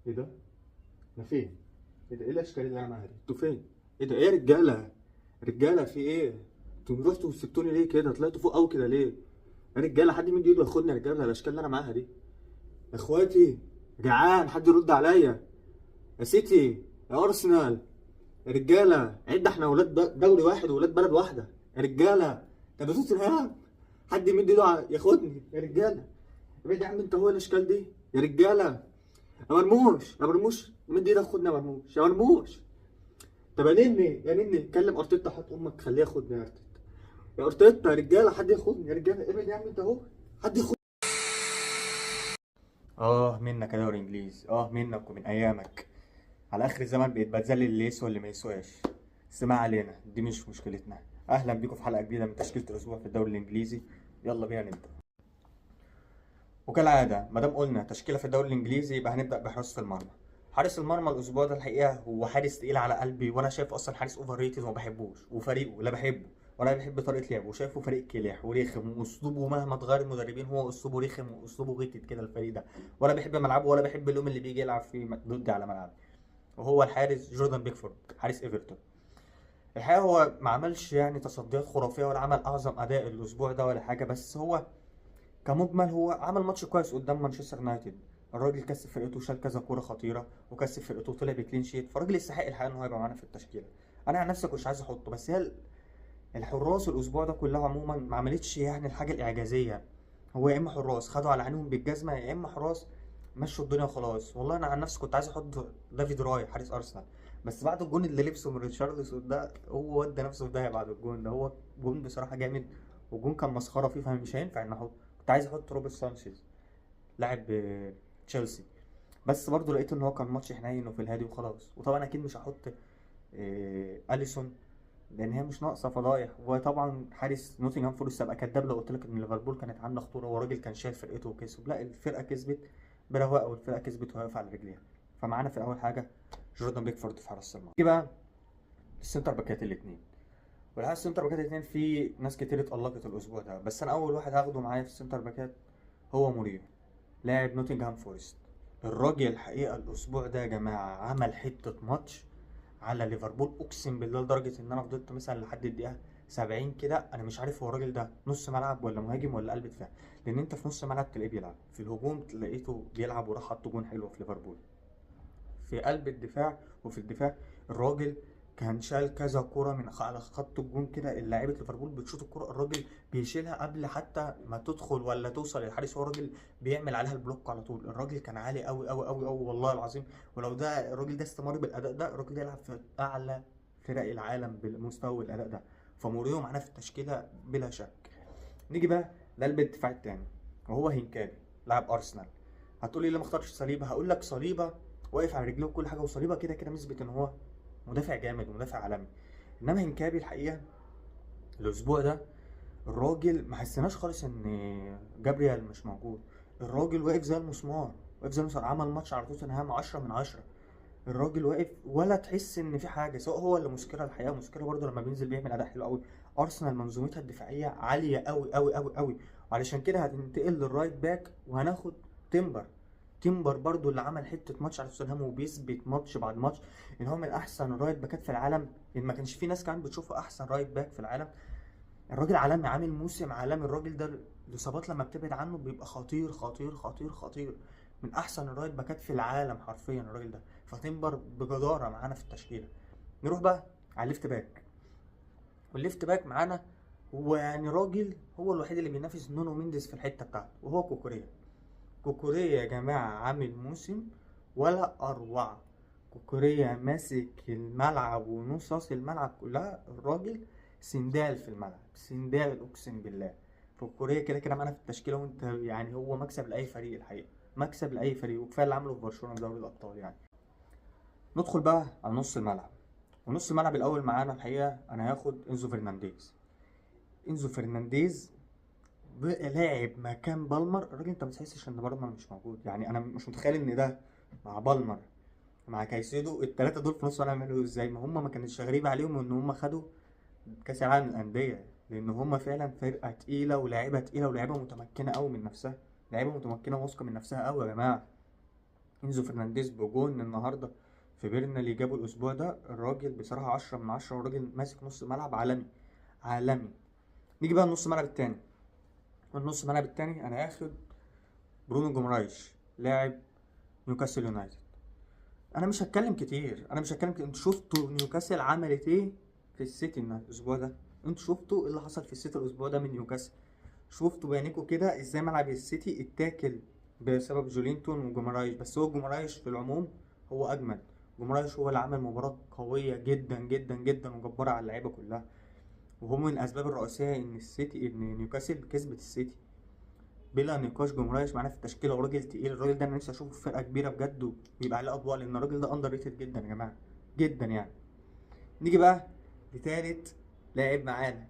ايه ده؟ انا فين؟ ايه ده؟ ايه الاشكال اللي انا معاها دي؟ انتوا فين؟ ايه ده؟ ايه يا رجاله؟ رجاله في ايه؟ انتوا رحتوا وسبتوني ليه كده؟ طلعتوا فوق قوي كده ليه؟ يا رجاله حد يمد ايده ياخدني يا رجاله الاشكال اللي انا معاها دي. يا اخواتي جعان حد يرد عليا. يا سيتي يا ارسنال. يا رجاله عد احنا ولاد دوري واحد وولاد بلد واحده. يا رجاله ده بصوت الهام. حد يمد ايده ياخدني يا رجاله. ابعد يا عم انت هو الاشكال دي يا رجاله. يا مرموش يا مرموش مد ايدك خدني يا مرموش يا مرموش. طب يا نني يا نني كلم ارتيتا حط امك خليه ياخدني يا ارتيتا. يا ارتيتا يا رجاله حد ياخدني يا رجاله ابعد يا عم انت اهو. حد ياخدني. منك يا دوري انجليزي، منك ومن ايامك. على اخر الزمن بقيت بتذلل اللي يسوى اللي ما يسواش. بس ما علينا دي مش مشكلتنا. اهلا بيكم في حلقه جديده من تشكيله الاسبوع في الدوري الانجليزي. يلا بينا نبدا. وكالعاده ما دام قلنا تشكيله في الدوري الانجليزي يبقى هنبدا بحراسه المرمى. حارس المرمى الاسبوع ده الحقيقه هو حارس تقيل على قلبي، وانا شايف اصلا حارس اوفر ريتد وما بحبوش، وفريقه لا بحبه ولا بحب طريقه لعبه، وشايفه فريق كلح ورخم، واسلوبه مهما اتغير المدربين هو اسلوبه رخم واسلوبه غتت كده الفريق ده. ولا بحب ملعبه ولا بحب اليوم اللي بيجي يلعب فيه ضدي على ملعبي. وهو الحارس جوردان بيكفورد حارس ايفرتون. الحقيقه هو ما عملش يعني تصديات خرافيه ولا عمل اعظم اداء الاسبوع ده ولا حاجه، بس هو كمجمل هو عمل ماتش كويس قدام مانشستر يونايتد. الراجل كسب فرقته وشال كذا كوره خطيره وكسب فرقته وطلع بكلين شيت، فالراجل يستحق الحقيقه ان هو يبقى معانا في التشكيله. انا عن نفسي كنتش عايز احطه، بس هي الحراس الاسبوع ده كلها عموما ما عملتش يعني الحاجه الاعجازيه. هو يا اما حراس خدوا على عينهم بالجزمه، يا اما حراس مشوا الدنيا وخلاص. والله انا عن نفسي كنت عايز احط دافيد راي حارس ارسنال، بس بعد الجون اللي لبسه من ريتشارلسون ده هو ودى نفسه في داهيه. بعد الجون ده هو جون بصراحه جامد، والجون كان مسخره فيه، فمش هينفع ان احط. كنت عايز احط روبرت سانشيز لاعب تشيلسي، بس برضه لقيت ان هو كان ماتش حنين وفي الهادي وخلاص. وطبعا اكيد مش هحط اليسون لان هي مش ناقصه فضايح. وطبعا حارس نوتنغهام فورست ابقى كداب لو قلت لك ان ليفربول كانت عامله خطوره وراجل كان شايل فرقته وكسب. لا، الفرقه كسبت برواقه والفرقه كسبت وهي واقفه على رجليها. فمعانا في اول حاجه جوردان بيكفورد في حراسه المرمى. نيجي بقى السنتر باكات الاثنين. والحقيقه السنتر باكات الاثنين في ناس كتير اتألقت الاسبوع ده، بس انا اول واحد هاخده معايا في السنتر باكات هو مورينيو لاعب نوتنغهام فورست. الراجل الحقيقه الاسبوع ده يا جماعه عمل حته ماتش على ليفربول اقسم بالله، لدرجه ان انا فضلت مثلا لحد الدقيقه 70 كده انا مش عارف هو الراجل ده نص ملعب ولا مهاجم ولا قلب دفاع. لان انت في نص ملعب تلاقيه بيلعب، في الهجوم تلاقيته بيلعب وراح حط جون حلو في ليفربول، في قلب الدفاع وفي الدفاع الراجل كان شال كذا كرة من على خط الجون كده. اللاعيبة ليفربول بتشوط الكرة الراجل بيشيلها قبل حتى ما تدخل ولا توصل للحارس، هو الراجل بيعمل عليها البلوك على طول. الراجل كان عالي قوي قوي قوي قوي والله العظيم. ولو ده الراجل ده استمر بالاداء ده الراجل ده يلعب في اعلى فرق العالم بالمستوى والاداء ده. فموريو معانا في التشكيله بلا شك. نيجي بقى لقلب الدفاع التاني وهو هينكابي لاعب ارسنال. هتقولي ليه ما اختارش صليبه؟ هقول لك صليبه واقف على رجليه وكل حاجه، وصليبه كده كده مثبت ان هو مدافع جامد ومدافع عالمي. انما هنكابي الحقيقه الاسبوع ده الراجل ما حسيناش خالص ان جابريال مش موجود. الراجل واقف زي المسمار، واقف زي المسمار. عمل ماتش على توتنهام 10 من 10. الراجل واقف ولا تحس ان في حاجه، سواء هو اللي مسكره الحقيقه مسكره برده لما بينزل بيعمل اداء حلو قوي. ارسنال منظومتها الدفاعيه عاليه قوي قوي قوي قوي، وعلشان كده هتنتقل للرايت باك وهناخد تيمبر. تيمبر برضو اللي عمل حته ماتش على توتنهام وبيثبت ماتش بعد ماتش ان هو من احسن الرايت باكات في العالم، ان ما كانش في ناس كانت بتشوفه احسن رايت باك في العالم. الراجل عالمي، عامل موسم عالمي. الراجل ده الاصابات لما بتبعد عنه بيبقى خطير خطير خطير خطير، من احسن الرايت باكات في العالم حرفيا الراجل ده. فتمبر بجداره معانا في التشكيله. نروح بقى على الليفت باك. والليفت باك معانا هو يعني راجل هو الوحيد اللي بينافس نونو مينديز في الحته بتاعته، وهو كوكوريا. كوكوريا يا جماعه عامل موسم ولا اروع. كوكوريا ماسك الملعب ونص الملعب كلها. الراجل سندال في الملعب، سندال اقسم بالله. كوكوريا كده كده معانا في التشكيله، وانت يعني هو مكسب لاي فريق الحقيقه، مكسب لاي فريق، وكفايه اللي عمله في برشلونه في دوري الابطال يعني. ندخل بقى على نص الملعب. ونص الملعب الاول معانا الحقيقه انا هاخد انزو فرنانديز. انزو فرنانديز لاعب مكان بالمر. الراجل انت ما تحسش ان بالمر مش موجود، يعني انا مش متخيل ان ده مع بالمر مع كايسيدو الثلاثه دول في نص الملعب يعملوا ازاي. ما هم ما كانش غريب عليهم ان هم خدوا كاس العالم للانديه، لان هم فعلا فرقه تقيله ولاعيبه تقيله ولاعيبه متمكنه قوي من نفسها، لاعيبه متمكنه واثقه من نفسها قوي يا جماعه. انزو فرنانديز بجون النهارده في بيرنالي جابوا الاسبوع ده. الراجل بصراحه 10 من 10، والراجل ماسك نص ملعب عالمي عالمي. نيجي بقى النص ملعب التاني. والنص ملعب التاني انا هاخد برونو جومرايش لاعب نيوكاسل يونايتد. انا مش هتكلم كتير. انتوا شفتوا نيوكاسل عملت ايه في السيتي الاسبوع ده؟ انتوا شفتوا ايه اللي حصل في السيتي الاسبوع ده من نيوكاسل؟ شفتوا بعينيكوا كده ازاي ملعب السيتي اتاكل بسبب جولينتون وجومرايش. بس هو جومرايش في العموم هو اجمل. جومرايش هو اللي عمل مباراة قوية جدا جدا جدا وجبارة على اللعيبة كلها، وهو من الاسباب الرئيسية ان نيوكاسل كسبت السيتي بلا نقاش. جمهوريش معانا في التشكيله وراجل تقيل. الراجل ده انا نفسي اشوفه في فرقه كبيره بجد ويبقى عليه اضواء، لان الراجل ده اندر ريتد جدا يا جماعه، جدا يعني. نيجي بقى لتالت لاعب معانا،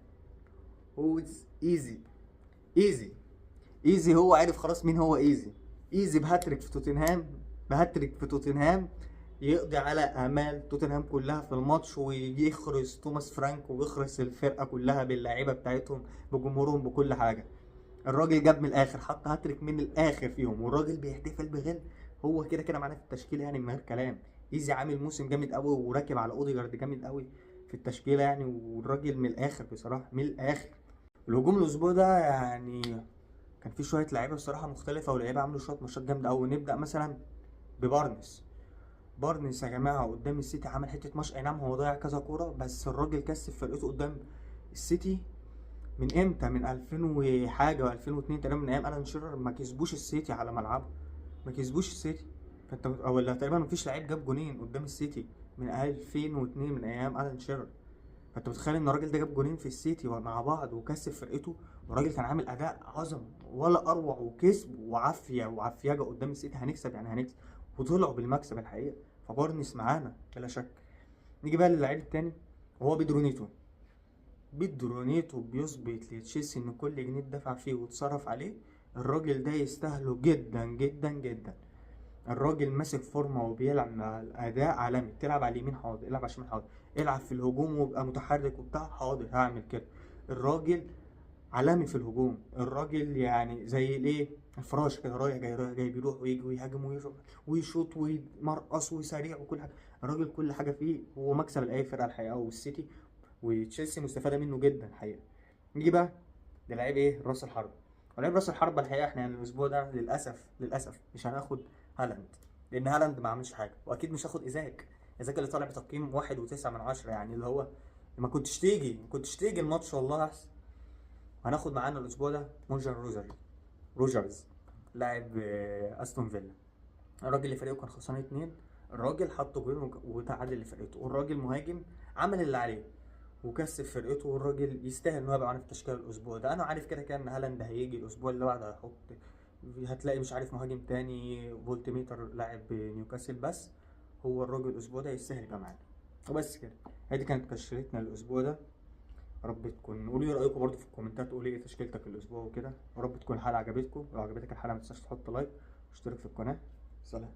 هوز ايزي. ايزي ايزي هو عارف خلاص مين هو ايزي. ايزي بهاتريك في توتنهام، بهاتريك في توتنهام يقضي على امال توتنهام كلها في الماتش، ويخرس توماس فرانك ويخرس الفرقه كلها باللاعيبه بتاعتهم بجمهورهم بكل حاجه. الراجل جاب من الاخر، حط هاتريك من الاخر فيهم، والراجل بيحتفل بغل. هو كده كده معانا في التشكيله يعني من غير كلام. ايزي عامل موسم جامد قوي وراكب على اوديجارد جامد قوي في التشكيله يعني، والراجل من الاخر بصراحه من الاخر. الهجوم الاسبوع ده يعني كان في شويه لعيبه بصراحه مختلفه، ولاعيبه عملوا شويه ماتشات جامده قوي. نبدا مثلا ببارنس. بارنس يا جماعه قدام السيتي عمل حته ماتش، اي نعم هو ضيع كذا كوره، بس الراجل كسب فرقته قدام السيتي. من امتى؟ من 2000 وحاجه و2002 تقريبا، من ايام الان شيرر ما كسبوش السيتي على ملعبه، ما كسبوش السيتي. فانت ولا تقريبا ما فيش لعيب جاب جونين قدام السيتي من 2002 من ايام الان شيرر. فانت متخيل ان الراجل ده جاب جونين في السيتي مع بعض وكسب فرقته، والراجل كان عامل اداء عظمه ولا اروع، وكسب وعافيه وعافيجه قدام السيتي. هنكسب يعني هنكسب، وطلعوا بالمكسب الحقيقه. فبارنس معانا بلا شك. نيجي بقى للعيب التاني وهو بيدرونيتو. بيدرونيتو بيثبت لتشيلسي ان كل جنيه اتدفع فيه واتصرف عليه الراجل ده يستاهله جدا جدا جدا. الراجل ماسك فورمه وبيلعب مع الاداء عالمي. تلعب على اليمين حاضر، العب على الشمال حاضر، العب في الهجوم وابقى متحرك وبتاع حاضر هعمل كده. الراجل عالمي في الهجوم. الراجل يعني زي الايه، الفراش كده، رايح جاي رايح جاي، بيروح ويجي ويهاجم ويشوط ويمرقص وسريع وكل حاجه. الراجل كل حاجه فيه هو مكسب لاي فرقه الحقيقه، والسيتي وتشيلسي مستفاده منه جدا الحقيقه. نيجي بقى للعيب ايه، راس الحرب. ولعيب راس الحرب الحقيقه احنا يعني الاسبوع ده للاسف مش هناخد هالاند، لان هالاند ما عملش حاجه. واكيد مش هاخد ايزاك اللي طالع بتقييم 1.9 يعني اللي هو ما كنتش تيجي الماتش والله احسن. هناخد معانا الاسبوع ده مورجان روجرز لاعب استون فيلا. الراجل اللي فريقه كان خسران 2، الراجل حط جول وتعادل لفرقته، والراجل مهاجم عمل اللي عليه وكسب فرقته، والراجل يستاهل ان هو يبقى معانا في التشكيله الاسبوع ده. انا عارف كده كده ان هالاند هيجي الاسبوع اللي بعده هيحط، هتلاقي مش عارف مهاجم تاني فولتميتر لاعب نيوكاسل، بس هو الراجل الاسبوع ده يستاهل يبقى معانا. وبس كده، هذه كانت تشكيلتنا الاسبوع ده. يا رب تكون، قولوا لي رايكم برضو في الكومنتات، قولوا لي ايه تشكيلتك الاسبوع وكده. يا رب تكون الحلقه عجبتكم. لو عجبتك الحلقه ما تنساش تحط لايك واشترك في القناه. سلام.